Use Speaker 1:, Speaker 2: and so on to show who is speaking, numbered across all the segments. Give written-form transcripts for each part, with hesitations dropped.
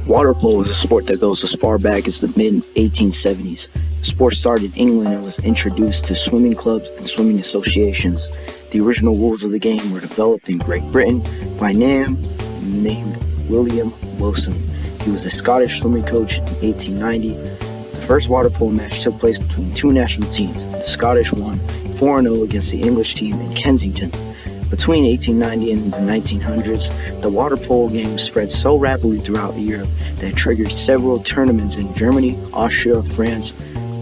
Speaker 1: Water polo is a sport that goes as far back as the mid-1870s. The sport started in England and was introduced to swimming clubs and swimming associations. The original rules of the game were developed in Great Britain by a man named William Wilson. He was a Scottish swimming coach in 1890. The first water polo match took place between two national teams. The Scottish won 4-0 against the English team in Kensington. Between 1890 and the 1900s, the water polo game spread so rapidly throughout Europe that it triggered several tournaments in Germany, Austria, France,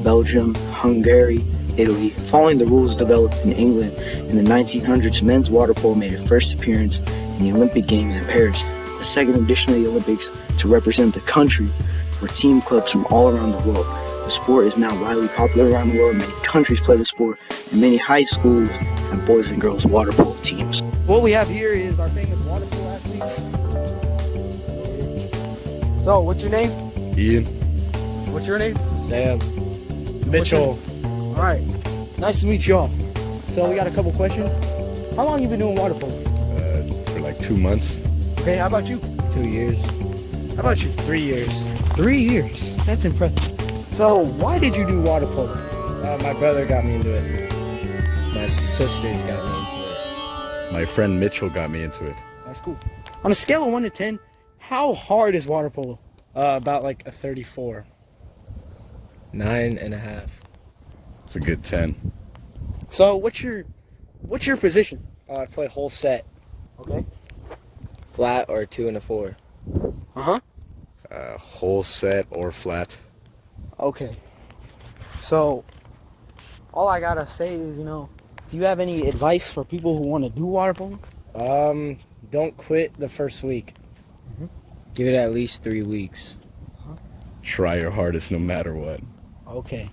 Speaker 1: Belgium, Hungary, Italy. Following the rules developed in England in the 1900s, men's water polo made its first appearance in the Olympic Games in Paris. The second edition of the Olympics to represent the country were team clubs from all around the world. The sport is now widely popular around the world. Many countries play the sport, and many high schools have boys and girls water polo teams.
Speaker 2: What we have here is our famous water polo athletes. So, what's your name?
Speaker 3: Ian.
Speaker 2: What's your name?
Speaker 3: Sam. Mitchell.
Speaker 2: All right. Nice to meet y'all. So, we got a couple questions. How long you been doing water polo?
Speaker 3: For like 2 months.
Speaker 2: Okay, how about you?
Speaker 3: 2 years.
Speaker 2: How about you?
Speaker 3: 3 years.
Speaker 2: 3 years. That's impressive. So, why did you do water polo?
Speaker 3: My brother got me into it. My sisters got me into it. My friend Mitchell got me into it.
Speaker 2: That's cool. On a scale of 1 to 10, how hard is water polo?
Speaker 3: About like a 34. 9.5. It's a good 10.
Speaker 2: So, what's your position?
Speaker 3: I play whole set.
Speaker 2: Okay.
Speaker 4: Flat or 2 and a 4.
Speaker 2: Uh-huh.
Speaker 3: Whole set or flat.
Speaker 2: Okay. So, all I gotta say is, do you have any advice for people who want to do water polo?
Speaker 4: Don't quit the first week.
Speaker 2: Mm-hmm.
Speaker 4: Give it at least 3 weeks.
Speaker 3: Try your hardest no matter what.
Speaker 2: Okay.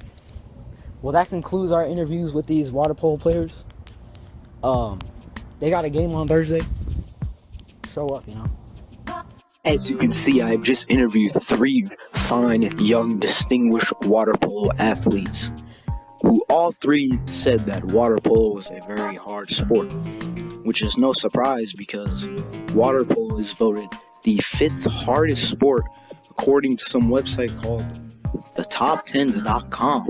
Speaker 2: Well, that concludes our interviews with these water polo players. They got a game on Thursday. Show up,
Speaker 1: As you can see, I have just interviewed 3 fine, young, distinguished water polo athletes who all 3 said that water polo is a very hard sport, which is no surprise because water polo is voted the 5th hardest sport according to some website called thetop10s.com.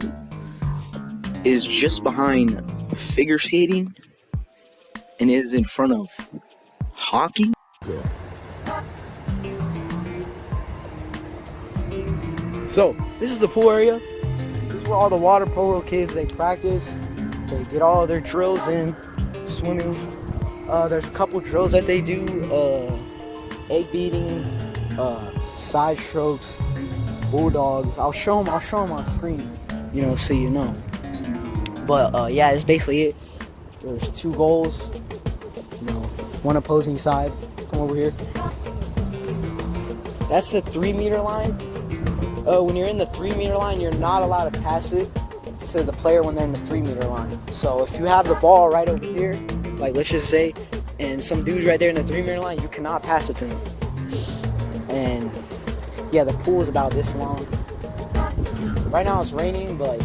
Speaker 1: Is just behind figure skating and is in front of hockey.
Speaker 2: So, this is the pool area. This is where all the water polo kids, they practice. They get all their drills in, swimming. There's a couple drills that they do. Egg beating, side strokes, bulldogs. I'll show them on screen, so you know. But, yeah, it's basically it. There's 2 goals, one opposing side. Come over here. That's the 3-meter line. When you're in the 3-meter line, you're not allowed to pass it to the player when they're in the 3-meter line. So if you have the ball right over here, like let's just say, and some dude's right there in the 3-meter line, you cannot pass it to them. And yeah, the pool is about this long. Right now it's raining, but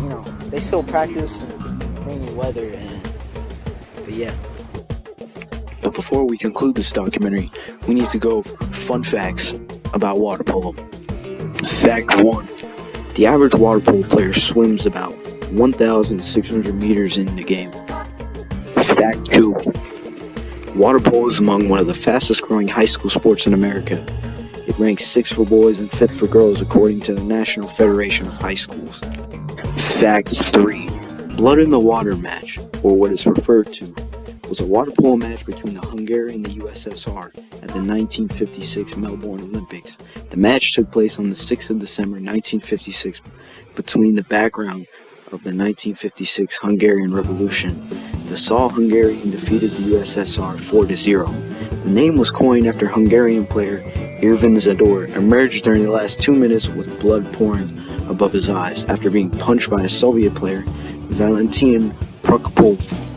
Speaker 2: they still practice in rainy weather. But yeah.
Speaker 1: But before we conclude this documentary, we need to go over fun facts about water polo. Fact 1. The average water polo player swims about 1,600 meters in the game. Fact 2. Water polo is among one of the fastest growing high school sports in America. It ranks 6th for boys and 5th for girls according to the National Federation of High Schools. Fact 3. Blood in the Water match, or what is referred to, was a water polo match between the Hungary and the USSR at the 1956 Melbourne Olympics. The match took place on the 6th of December 1956 between the background of the 1956 Hungarian Revolution. The Saw Hungarian defeated the USSR 4-0. The name was coined after Hungarian player Irvin Zador emerged during the last 2 minutes with blood pouring above his eyes after being punched by a Soviet player, Valentin Prokopov.